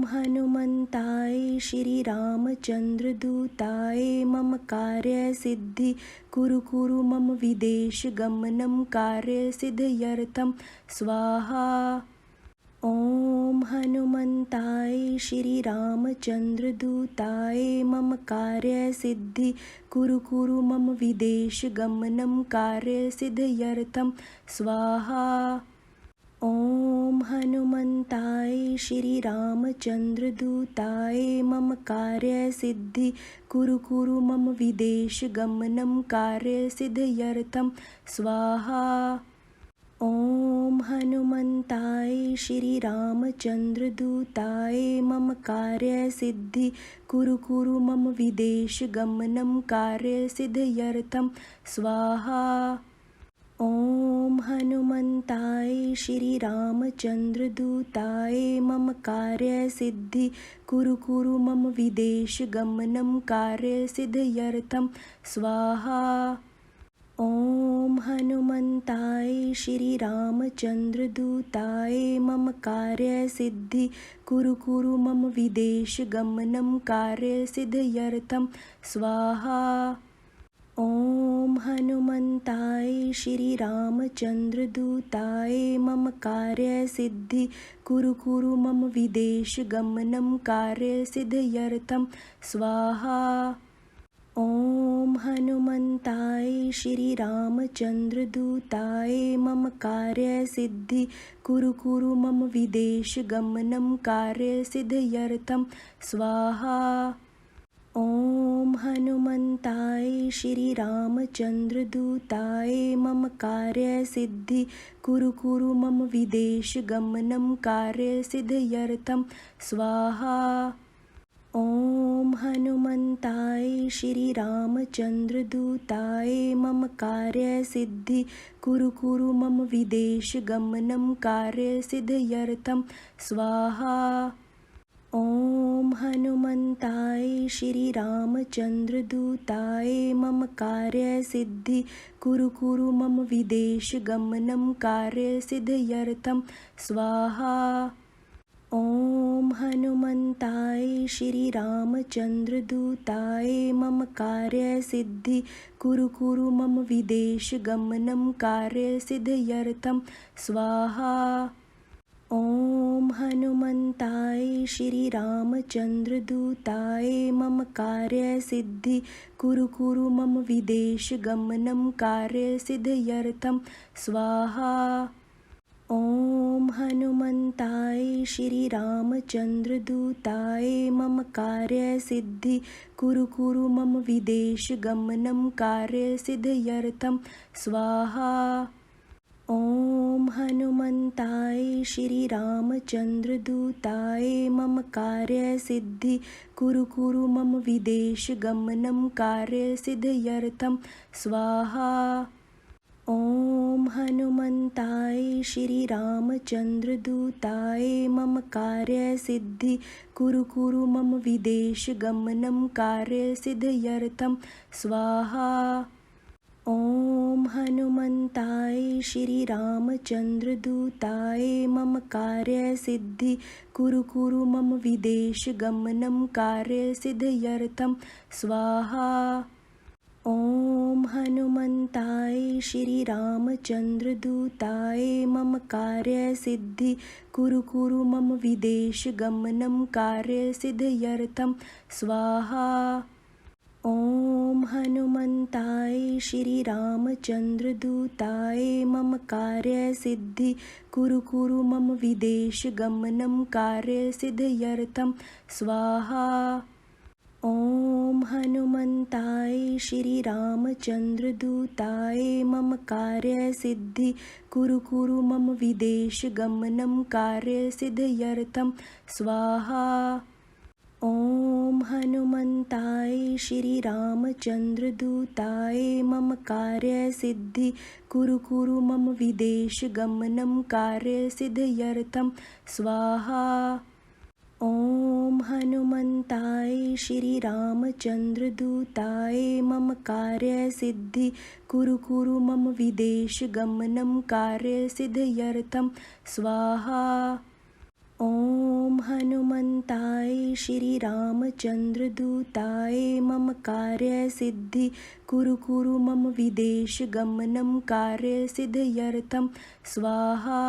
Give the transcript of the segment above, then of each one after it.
हनुमन्ताय श्री रामचंद्र दूताय मम कार्य सिद्धि कुरु कुरु मम विदेश गमनं कार्य सिद्धयर्थं स्वाहा। ओम हनुमन्ताय श्री रामचंद्र दूताय मम कार्य सिद्धि कुरु कुरु मम विदेश गमनं कार्य सिद्धयर्थं स्वाहा। ओम हनुमन्ताय श्री रामचंद्र दूताय मम कार्य सिद्धि कुरु कुरु मम विदेश गमनं कार्य सिद्धयर्थं स्वाहा। ओम हनुमन्ताय श्री रामचंद्र दूताय मम कार्य सिद्धि कुरु कुरु मम विदेश गमनं कार्य सिद्धयर्थं स्वाहा। ओम हनुमन्ताय श्री रामचंद्र दूताय मम कार्य सिद्धि कुरु कुरु मम विदेश गमनं कार्य सिद्धयर्थं स्वाहा। ओम हनुमन्ताय श्री रामचंद्र दूताय मम कार्य सिद्धि कुरु कुरु मम विदेश गमनं कार्य सिद्धयर्थं स्वाहा। ओम हनुमन्ताय श्री रामचंद्र दूताय मम कार्य सिद्धि कुरु कुरु मम विदेश गमनं कार्य सिद्धयर्थं स्वाहा। ओम हनुमन्ताय श्री रामचंद्र दूताय मम कार्य सिद्धि कुरु कुरु मम विदेश गमनं कार्य सिद्धयर्थं स्वाहा। ओम हनुमन्ताय श्री रामचंद्र दूताय मम कार्य सिद्धि कुरु कुरु मम विदेश गमनं कार्य सिद्धयर्थं स्वाहा। ओम हनुमन्ताय श्री रामचंद्र दूताय मम कार्य सिद्धि कुरु कुरु मम विदेश गमनं कार्य सिद्धयर्थं स्वाहा। ओम हनुमन्ताय श्री रामचंद्र दूताय मम कार्य सिद्धि कुरु कुरु मम विदेश गमनं कार्य सिद्धयर्थं स्वाहा। ओम हनुमन्ताय श्री रामचंद्र दूताय मम कार्य सिद्धि कुरु कुरु मम विदेश गमनं कार्य सिद्धयर्थं स्वाहा। ओम हनुमन्ताय श्री रामचंद्र दूताय मम कार्य सिद्धि कुरु कुरु मम विदेश गमनं कार्य सिद्धयर्थं स्वाहा। ओम हनुमन्ताय श्री रामचंद्र दूताय मम कार्य सिद्धि कुरु कुरु मम विदेश गमनं कार्य सिद्धयर्थं स्वाहा। ओम हनुमन्ताय श्री रामचंद्र दूताय मम कार्य सिद्धि कुरु कुरु मम विदेश गमनं कार्य सिद्धयर्थं स्वाहा। ओम हनुमन्ताय श्री रामचंद्र दूताय मम कार्य सिद्धि कुरु कुरु मम विदेश गमनं कार्य सिद्धयर्थं स्वाहा। ओम हनुमन्ताय श्री रामचंद्र दूताय मम कार्य सिद्धि कुरु कुरु मम विदेश गमनं कार्य सिद्धयर्थं स्वाहा। ओम हनुमन्ताय श्री रामचंद्र दूताय मम कार्य सिद्धि कुरु कुरु मम विदेश गमनं कार्य सिद्धयर्थं स्वाहा। ओम हनुमन्ताय श्री रामचंद्र दूताय मम कार्य सिद्धि कुरु कुरु मम विदेश गमनं कार्य सिद्धयर्थं स्वाहा। ओम हनुमन्ताय श्री रामचंद्र दूताय मम कार्य सिद्धि कुरु कुरु मम विदेश गमनं कार्य सिद्धयर्थं स्वाहा। ओम हनुमन्ताय श्री रामचंद्र दूताय मम कार्य सिद्धि कुरु कुरु मम विदेश गमनं कार्य सिद्धयर्थं स्वाहा। ओम हनुमन्ताय श्री रामचंद्र दूताय मम कार्य सिद्धि कुरु कुरु मम विदेश गमनं कार्य सिद्धयर्थं स्वाहा। ओम हनुमन्ताय श्रीरामचन्द्रदूताय मम कार्यसिद्धि कुरु कुरु मम विदेशगमनं कार्यसिद्ध्यर्थं स्वाहा।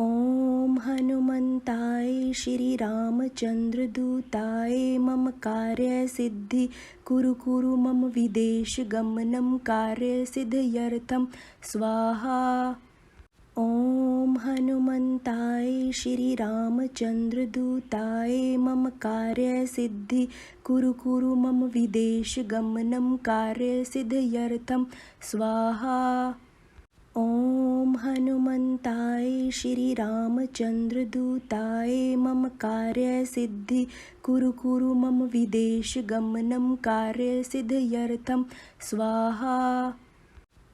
ॐ हनुमन्ताय श्रीरामचन्द्रदूताय मम कार्यसिद्धि कुरु कुरु मम विदेशगमनं कार्यसिद्ध्यर्थं स्वाहा। ॐ हनुमन्ताय श्रीरामचन्द्रदूताय मम कार्यसिद्धि कुरु कुरु मम विदेशगमनं कार्यसिद्ध्यर्थं स्वाहा। ॐ हनुमन्ताय श्रीरामचन्द्रदूताय मम कार्यसिद्धि कुरु कुरु मम विदेशगमनं कार्यसिद्ध्यर्थं स्वाहा।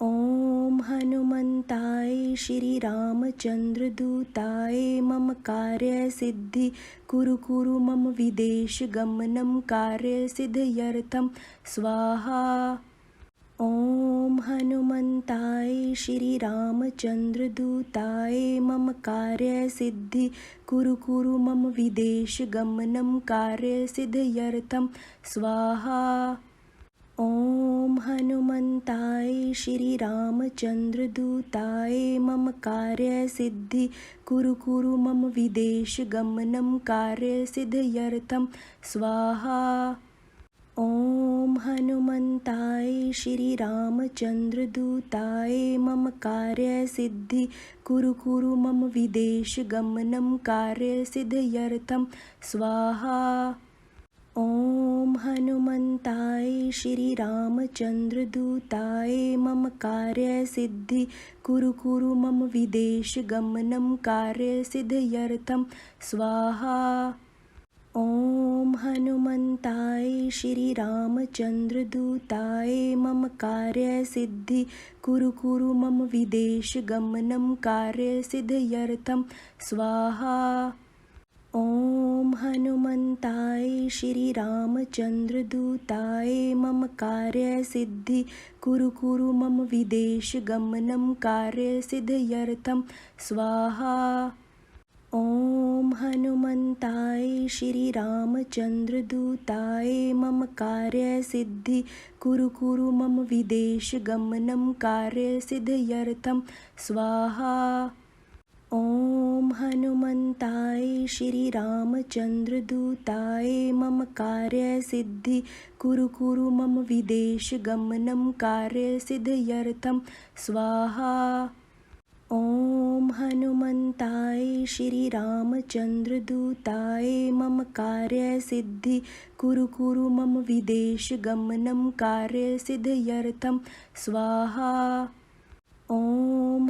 ॐ हनुमन्ताय श्रीरामचन्द्रदूताय मम कार्यसिद्धि कुरु कुरु मम विदेशगमनं कार्यसिद्ध्यर्थं स्वाहा। ॐ हनुमन्ताय श्रीरामचन्द्रदूताय मम कार्यसिद्धि कुरु कुरु मम विदेशगमनं कार्यसिद्ध्यर्थं स्वाहा। ॐ हनुमन्ताय श्रीरामचन्द्रदूताय मम कार्यसिद्धि कुरु कुरु मम विदेशगमनं कार्यसिद्ध्यर्थं स्वाहा। ॐ हनुमन्ताय श्रीरामचन्द्रदूताय मम कार्यसिद्धि कुरु कुरु मम विदेशगमनं कार्यसिद्ध्यर्थं स्वाहा। ॐ हनुमन्ताय श्रीरामचन्द्रदूताय मम कार्यसिद्धि कुरु कुरु मम विदेशगमनं कार्यसिद्ध्यर्थं स्वाहा। ॐ हनुमन्ताय श्रीरामचन्द्रदूताय मम कार्यसिद्धि कुरु कुरु मम विदेशगमनं कार्यसिद्ध्यर्थं स्वाहा। ॐ हनुमन्ताय श्रीरामचन्द्रदूताय मम कार्यसिद्धि कुरु कुरु मम विदेशगमनं कार्यसिद्ध्यर्थं स्वाहा। ॐ हनुमन्ताय श्रीरामचन्द्रदूताय मम कार्यसिद्धि कुरु कुरु मम विदेशगमनं कार्यसिद्ध्यर्थं स्वाहा। ॐ हनुमन्ताय श्रीरामचन्द्रदूताय मम कार्यसिद्धि कुरु कुरु मम विदेशगमनं कार्यसिद्ध्यर्थं स्वाहा। ॐ हनुमन्ताय श्रीरामचन्द्रदूताय मम कार्यसिद्धि कुरु कुरु मम विदेशगमनं कार्यसिद्ध्यर्थं स्वाहा। ॐ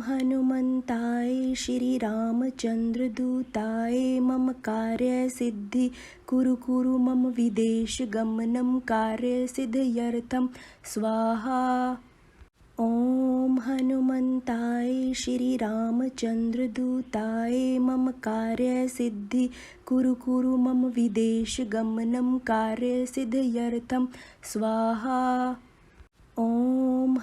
हनुमन्ताय श्रीरामचन्द्रदूताय मम कार्यसिद्धि कुरु कुरु मम विदेशगमनं कार्यसिद्ध्यर्थं स्वाहा। ॐ हनुमन्ताय श्रीरामचन्द्रदूताय मम कार्यसिद्धि कुरु कुरु मम विदेशगमनं कार्यसिद्ध्यर्थं स्वाहा। ॐ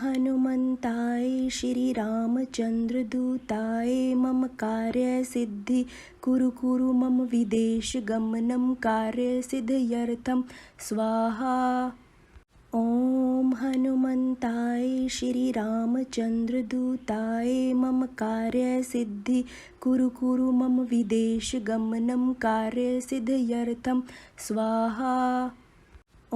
हनुमन्ताय श्रीरामचन्द्रदूताय मम कार्यसिद्धि कुरु कुरु मम विदेशगमनं कार्यसिद्ध्यर्थं स्वाहा। ॐ हनुमन्ताय श्रीरामचन्द्रदूताय मम कार्यसिद्धि कुरु कुरु मम विदेशगमनं कार्यसिद्ध्यर्थं स्वाहा। ॐ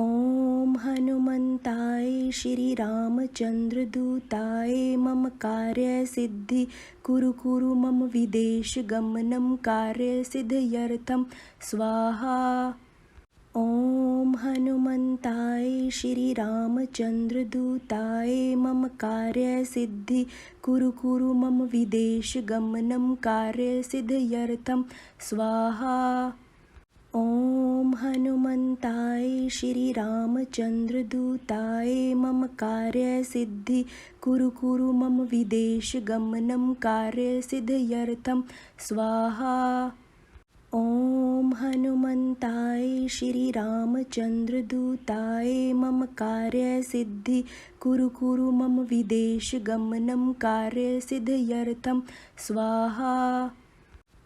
हनुमन्ताय श्रीरामचन्द्रदूताय मम कार्यसिद्धि कुरु कुरु मम विदेशगमनं कार्यसिद्ध्यर्थं स्वाहा। ॐ हनुमन्ताय श्रीरामचन्द्रदूताय मम कार्यसिद्धि कुरु कुरु मम विदेशगमनं कार्यसिद्ध्यर्थं स्वाहा। ॐ हनुमन्ताय श्रीरामचन्द्रदूताय मम कार्यसिद्धि कुरु कुरु मम विदेशगमनं कार्यसिद्ध्यर्थं स्वाहा। ॐ हनुमन्ताय श्रीरामचन्द्रदूताय मम कार्यसिद्धि कुरु कुरु मम विदेशगमनं कार्यसिद्ध्यर्थं स्वाहा।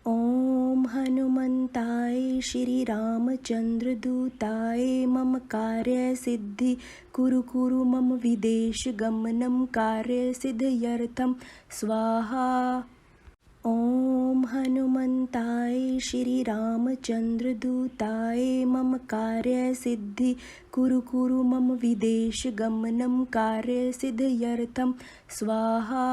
ॐ हनुमन्ताय श्री रामचन्द्रदूताय मम कार्यसिद्धि कुरु मम विदेशगमनं कार्यसिद्ध्यर्थं स्वाहा। ॐ हनुमन्ताय श्री रामचन्द्रदूताय मम कार्यसिद्धि कुरु मम विदेशगमनं कार्यसिद्ध्यर्थं स्वाहा।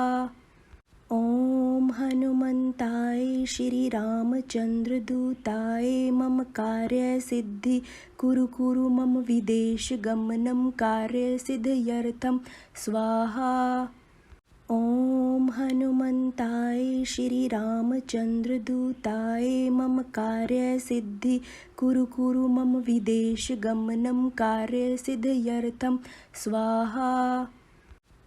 ॐ हनुमन्ताय श्री रामचन्द्रदूताय मम कार्यसिद्धि कुरु मम विदेशगमनं कार्यसिद्ध्यर्थं स्वाहा। ॐ हनुमन्ताय श्री रामचन्द्रदूताय मम कार्यसिद्धि कुरु मम विदेशगमनं कार्यसिद्ध्यर्थं स्वाहा।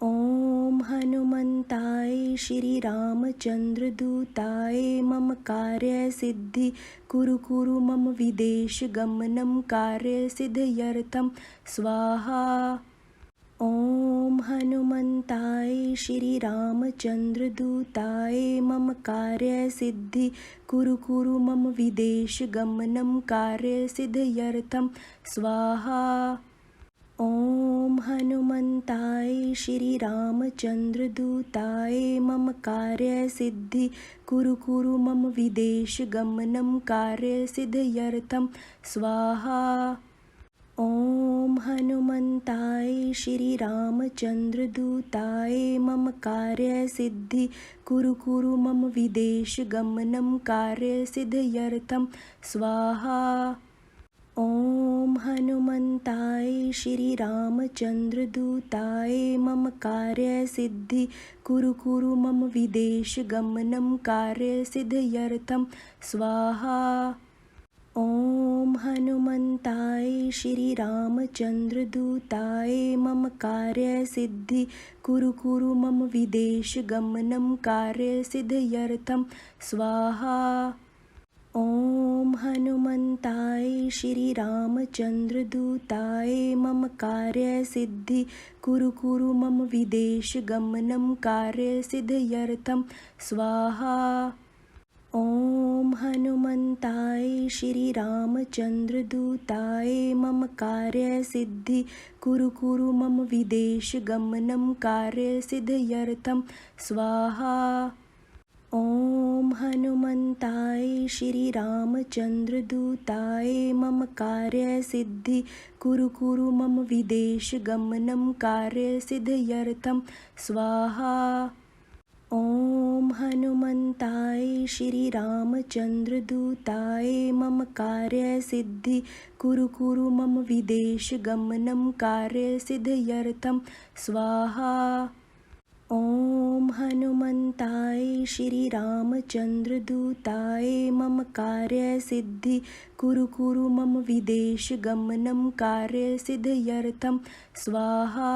ॐ हनुमन्ताय श्री रामचन्द्रदूताय मम कार्यसिद्धि कुरु मम विदेशगमनं कार्यसिद्ध्यर्थं स्वाहा। ॐ हनुमन्ताय श्री रामचन्द्रदूताय मम कार्यसिद्धि कुरु मम विदेशगमनं कार्यसिद्ध्यर्थं स्वाहा। ॐ हनुमन्ताय श्री रामचन्द्रदूताय मम कार्यसिद्धि कुरु मम विदेशगमनं कार्यसिद्ध्यर्थं स्वाहा। ॐ हनुमन्ताय श्री रामचन्द्रदूताय मम कार्यसिद्धि कुरु मम विदेशगमनं कार्यसिद्ध्यर्थं स्वाहा। ॐ हनुमन्ताय श्री रामचन्द्रदूताय मम कार्यसिद्धि कुरु मम विदेशगमनं कार्यसिद्ध्यर्थं स्वाहा। ॐ हनुमन्ताय श्री रामचन्द्रदूताय मम कार्यसिद्धि कुरु मम विदेशगमनं कार्यसिद्ध्यर्थं स्वाहा। ॐ हनुमन्ताय श्री रामचन्द्रदूताय मम कार्यसिद्धि कुरु मम विदेशगमनं कार्यसिद्ध्यर्थं स्वाहा। ॐ हनुमन्ताय श्री रामचन्द्रदूताय मम कार्यसिद्धि कुरु मम विदेशगमनं कार्यसिद्ध्यर्थं स्वाहा। ॐ हनुमन्ताय श्री रामचन्द्रदूताय मम कार्यसिद्धि कुरु मम विदेशगमनं कार्यसिद्ध्यर्थं स्वाहा। ॐ हनुमन्ताय श्री रामचन्द्रदूताय मम कार्यसिद्धि कुरु मम विदेशगमनं कार्यसिद्ध्यर्थं स्वाहा। ॐ हनुमन्ताय श्री रामचन्द्रदूताय मम कार्यसिद्धि कुरु मम विदेशगमनं कार्यसिद्ध्यर्थं स्वाहा।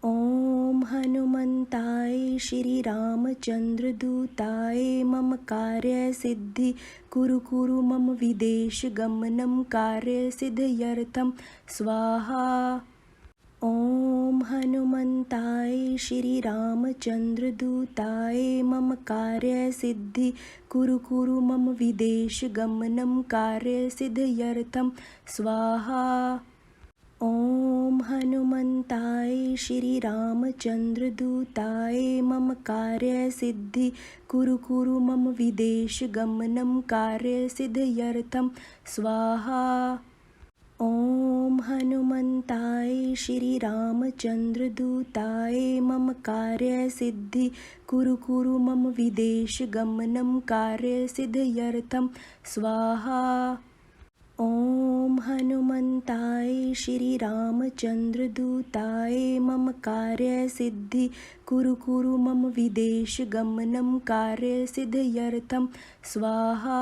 ॐ हनुमन्ताय श्री रामचन्द्रदूताय मम कार्यसिद्धि कुरु मम विदेशगमनं कार्यसिद्ध्यर्थं स्वाहा। ॐ हनुमन्ताय श्री रामचन्द्रदूताय मम कार्यसिद्धि कुरु मम विदेशगमनं कार्यसिद्ध्यर्थं स्वाहा। ॐ हनुमन्ताय श्री रामचन्द्रदूताय मम कार्यसिद्धि कुरु मम विदेशगमनं कार्यसिद्ध्यर्थं स्वाहा। ॐ हनुमन्ताय श्री रामचन्द्रदूताय मम कार्यसिद्धि कुरु मम विदेशगमनं कार्यसिद्ध्यर्थं स्वाहा। ॐ हनुमन्ताय श्री रामचन्द्रदूताय मम कार्यसिद्धि कुरु मम विदेशगमनं कार्यसिद्ध्यर्थं स्वाहा।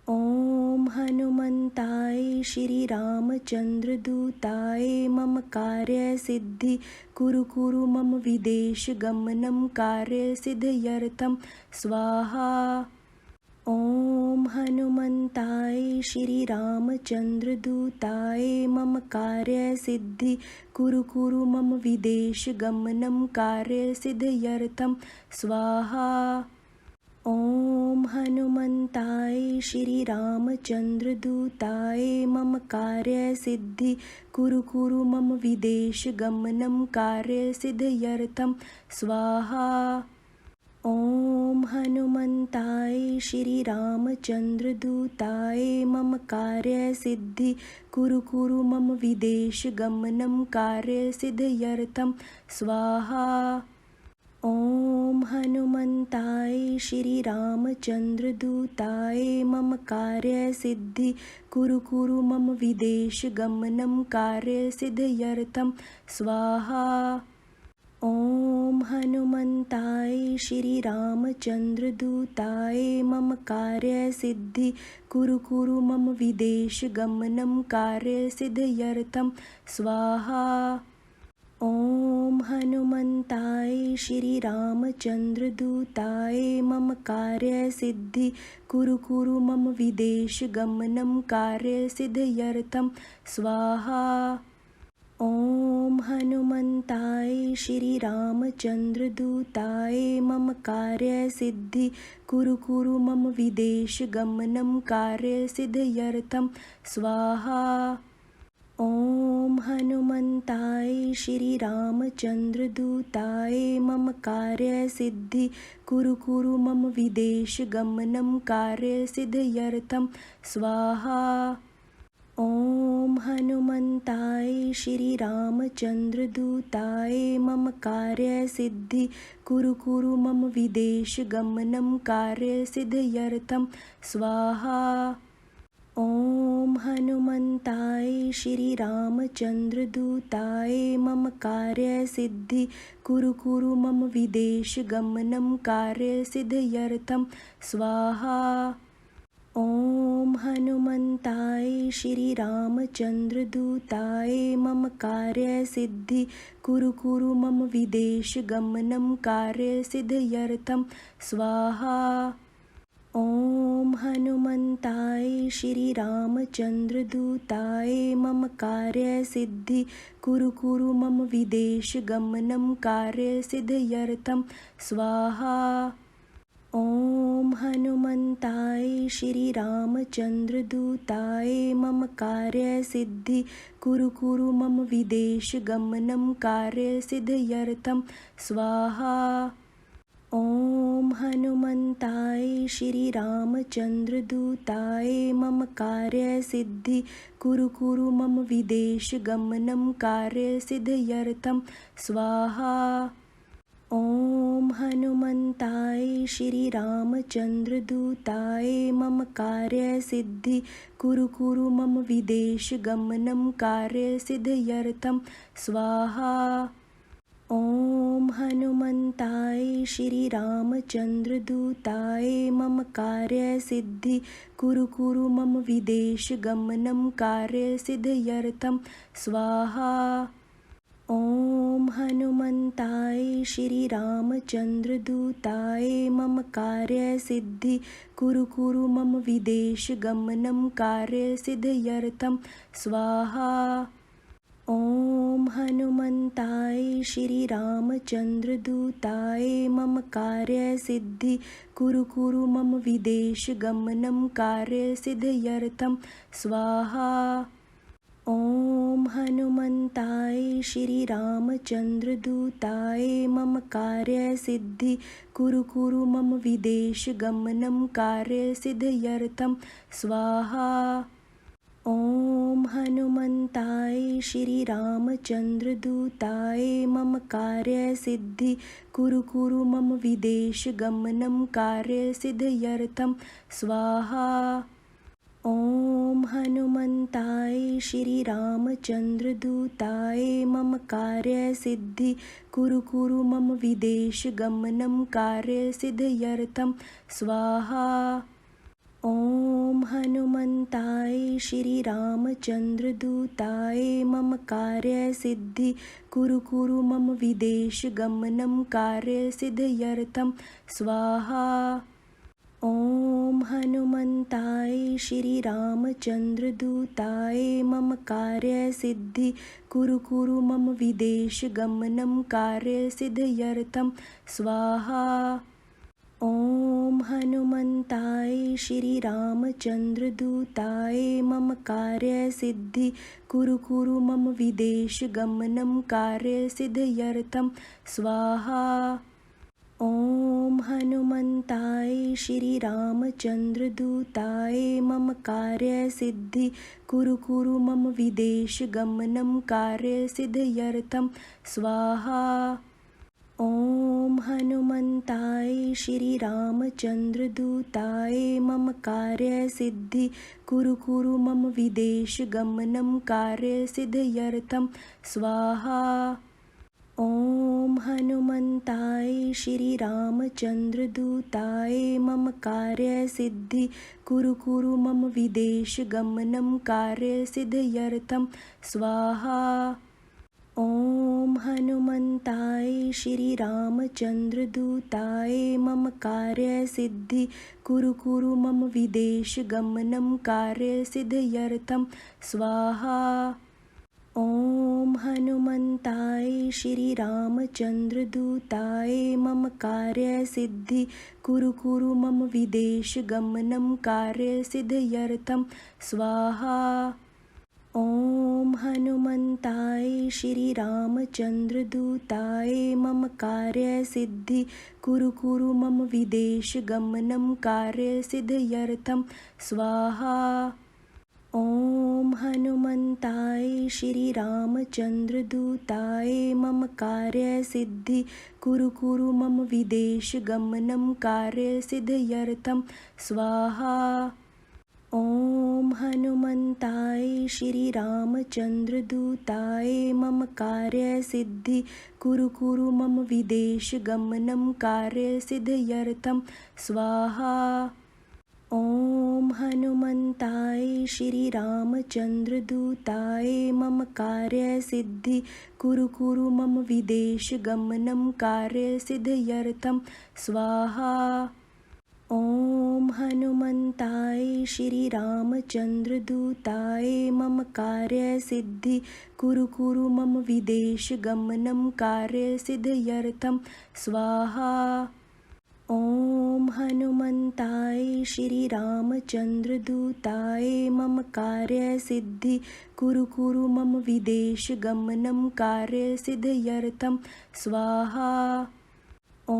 ॐ हनुमन्ताय श्री रामचन्द्रदूताय मम कार्यसिद्धि कुरु मम विदेशगमनं कार्यसिद्ध्यर्थं स्वाहा। ॐ हनुमन्ताय श्री रामचन्द्रदूताय मम कार्यसिद्धि कुरु मम विदेशगमनं कार्यसिद्ध्यर्थं स्वाहा। ॐ हनुमन्ताय श्रीरामचन्द्रदूताय मम कार्यसिद्धि कुरु कुरु मम विदेशगमनं कार्यसिद्ध्यर्थं स्वाहा। ॐ हनुमन्ताय श्रीरामचन्द्रदूताय मम कार्यसिद्धि कुरु कुरु मम विदेशगमनं कार्यसिद्ध्यर्थं स्वाहा। ॐ हनुमन्ताय श्रीरामचन्द्रदूताय मम कार्यसिद्धि कुरु कुरु मम विदेशगमनं कार्यसिद्ध्यर्थं स्वाहा। ॐ हनुमन्ताय श्रीरामचन्द्रदूताय मम कार्यसिद्धि कुरु कुरु मम विदेशगमनं कार्यसिद्ध्यर्थं स्वाहा। ॐ हनुमन्ताय श्रीरामचन्द्रदूताय मम कार्यसिद्धि कुरु कुरु मम विदेशगमनं कार्यसिद्ध्यर्थं स्वाहा। ॐ हनुमन्ताय श्रीरामचन्द्रदूताय मम कार्यसिद्धि कुरु कुरु मम विदेशगमनं कार्यसिद्ध्यर्थं स्वाहा। ॐ हनुमन्ताय श्रीरामचन्द्रदूताय मम कार्यसिद्धि कुरु कुरु मम विदेशगमनं कार्यसिद्ध्यर्थं स्वाहा। ॐ हनुमन्ताय श्रीरामचन्द्रदूताय मम कार्यसिद्धि कुरु कुरु मम विदेशगमनं कार्यसिद्ध्यर्थं स्वाहा। ॐ हनुमन्ताय श्रीरामचन्द्रदूताय मम कार्यसिद्धि कुरु कुरु मम विदेशगमनं कार्यसिद्ध्यर्थं स्वाहा। ॐ हनुमन्ताय श्रीरामचन्द्रदूताय मम कार्यसिद्धि कुरु कुरु मम विदेशगमनं कार्यसिद्ध्यर्थं स्वाहा। ॐ हनुमन्ताय श्रीरामचन्द्रदूताय मम कार्यसिद्धि कुरु कुरु मम विदेशगमनं कार्यसिद्ध्यर्थं स्वाहा। ॐ हनुमन्ताय श्रीरामचन्द्रदूताय मम कार्यसिद्धि कुरु कुरु मम विदेशगमनं कार्यसिद्ध्यर्थं स्वाहा। ॐ हनुमन्ताय श्रीरामचन्द्रदूताय मम कार्यसिद्धि कुरु कुरु मम विदेशगमनं कार्यसिद्ध्यर्थं स्वाहा। ॐ हनुमन्ताय श्रीरामचन्द्रदूताय मम कार्यसिद्धि कुरु कुरु मम विदेशगमनं कार्यसिद्ध्यर्थं स्वाहा। ॐ हनुमन्ताय श्रीरामचन्द्रदूताय मम कार्यसिद्धि कुरु कुरु मम विदेशगमनं कार्यसिद्ध्यर्थं स्वाहा। ॐ हनुमन्ताय श्रीरामचन्द्रदूताय मम कार्यसिद्धि कुरु कुरु मम विदेशगमनं कार्यसिद्ध्यर्थं स्वाहा। ॐ हनुमन्ताय श्रीरामचन्द्रदूताय मम कार्यसिद्धि कुरु कुरु मम विदेशगमनं कार्यसिद्ध्यर्थं स्वाहा। ॐ हनुमन्ताय श्रीरामचन्द्रदूताय मम कार्यसिद्धि कुरु कुरु मम विदेशगमनं कार्यसिद्ध्यर्थं स्वाहा। ॐ हनुमन्ताय श्रीरामचन्द्रदूताय मम कार्यसिद्धि कुरु कुरु मम विदेशगमनं कार्यसिद्ध्यर्थं स्वाहा। ॐ हनुमन्ताय श्रीरामचन्द्रदूताय मम कार्यसिद्धि कुरु कुरु मम विदेशगमनं कार्यसिद्ध्यर्थं स्वाहा। ॐ हनुमन्ताय श्रीरामचन्द्रदूताय मम कार्यसिद्धि कुरु कुरु मम विदेशगमनं कार्यसिद्ध्यर्थं स्वाहा। ॐ हनुमन्ताय श्रीरामचन्द्रदूताय मम कार्यसिद्धि कुरु कुरु मम विदेशगमनं कार्यसिद्ध्यर्थं स्वाहा। ॐ हनुमन्ताय श्री रामचन्द्रदूताय मम कार्यसिद्धि कुरु कुरु मम विदेशगमनं कार्यसिद्ध्यर्थं स्वाहा। ॐ हनुमन्ताय श्री रामचन्द्रदूताय मम कार्यसिद्धि कुरु कुरु मम विदेशगमनं कार्यसिद्ध्यर्थं स्वाहा। ॐ हनुमन्ताय श्री रामचन्द्रदूताय मम कार्यसिद्धि कुरु कुरु मम विदेशगमनं कार्यसिद्ध्यर्थं स्वाहा। ॐ हनुमन्ताय श्री रामचन्द्रदूताय मम कार्यसिद्धि कुरु कुरु मम विदेशगमनं कार्यसिद्ध्यर्थं स्वाहा। ॐ हनुमन्ताय श्री रामचन्द्रदूताय मम कार्यसिद्धि कुरु कुरु मम विदेशगमनं कार्यसिद्ध्यर्थं स्वाहा। ॐ हनुमन्ताय श्री रामचन्द्रदूताय मम कार्यसिद्धि कुरु कुरु मम विदेशगमनं कार्यसिद्ध्यर्थं स्वाहा। ॐ हनुमन्ताय श्री रामचन्द्रदूताय मम कार्यसिद्धि कुरु कुरु मम विदेशगमनं कार्यसिद्ध्यर्थं स्वाहा। ॐ हनुमन्ताय श्री रामचन्द्रदूताय मम कार्यसिद्धि कुरु कुरु मम विदेशगमनं कार्यसिद्ध्यर्थं स्वाहा। ॐ हनुमन्ताय श्री रामचन्द्रदूताय मम कार्यसिद्धि कुरु कुरु मम विदेशगमनं कार्यसिद्ध्यर्थं स्वाहा। ॐ हनुमन्ताय श्री रामचन्द्रदूताय मम कार्यसिद्धि कुरु कुरु मम विदेशगमनं कार्यसिद्ध्यर्थं स्वाहा। ॐ हनुमन्ताय श्री रामचन्द्रदूताय मम कार्यसिद्धि कुरु कुरु मम विदेशगमनं कार्यसिद्ध्यर्थं स्वाहा। ॐ हनुमन्ताय श्री रामचन्द्रदूताय मम कार्यसिद्धि कुरु कुरु मम विदेशगमनं कार्यसिद्ध्यर्थं स्वाहा। ॐ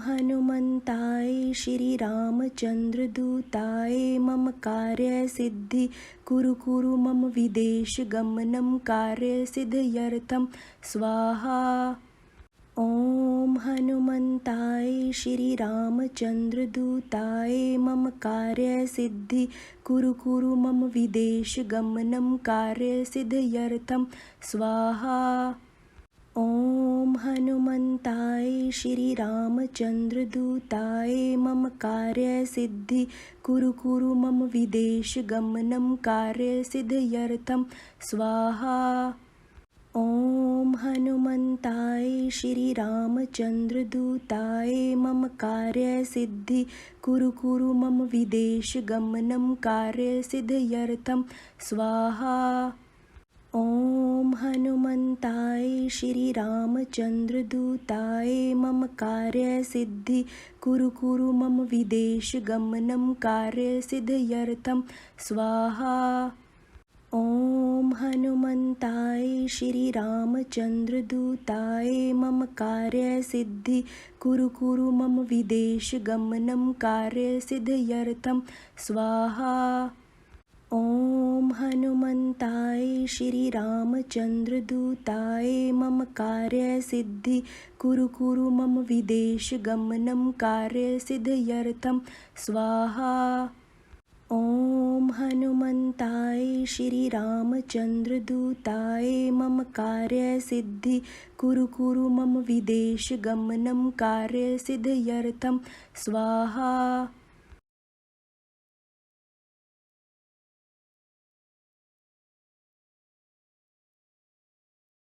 हनुमन्ताय श्री रामचन्द्रदूताय मम कार्यसिद्धि कुरु कुरु मम विदेशगमनं कार्यसिद्ध्यर्थं स्वाहा। ॐ हनुमन्ताय श्री रामचन्द्रदूताय मम कार्यसिद्धि कुरु कुरु मम विदेशगमनं कार्यसिद्ध्यर्थं स्वाहा। ॐ हनुमन्ताय श्री रामचन्द्रदूताय मम कार्यसिद्धि कुरु कुरु मम विदेशगमनं कार्यसिद्ध्यर्थं स्वाहा। ॐ हनुमन्ताय श्री रामचन्द्रदूताय मम कार्यसिद्धि कुरु कुरु मम विदेशगमनं कार्यसिद्ध्यर्थं स्वाहा। ॐ हनुमन्ताय श्री रामचन्द्रदूताय मम कार्यसिद्धि कुरु कुरु मम विदेशगमनं कार्यसिद्ध्यर्थं स्वाहा। ॐ हनुमन्ताय श्री रामचन्द्रदूताय मम कार्यसिद्धि कुरु कुरु मम विदेशगमनं कार्यसिद्ध्यर्थं स्वाहा। ॐ हनुमन्ताय श्री रामचन्द्रदूताय मम कार्यसिद्धि कुरु कुरु मम विदेशगमनं कार्यसिद्ध्यर्थं स्वाहा। ॐ हनुमन्ताय श्री रामचन्द्रदूताय मम कार्यसिद्धि कुरु कुरु मम विदेशगमनं कार्यसिद्ध्यर्थं स्वाहा।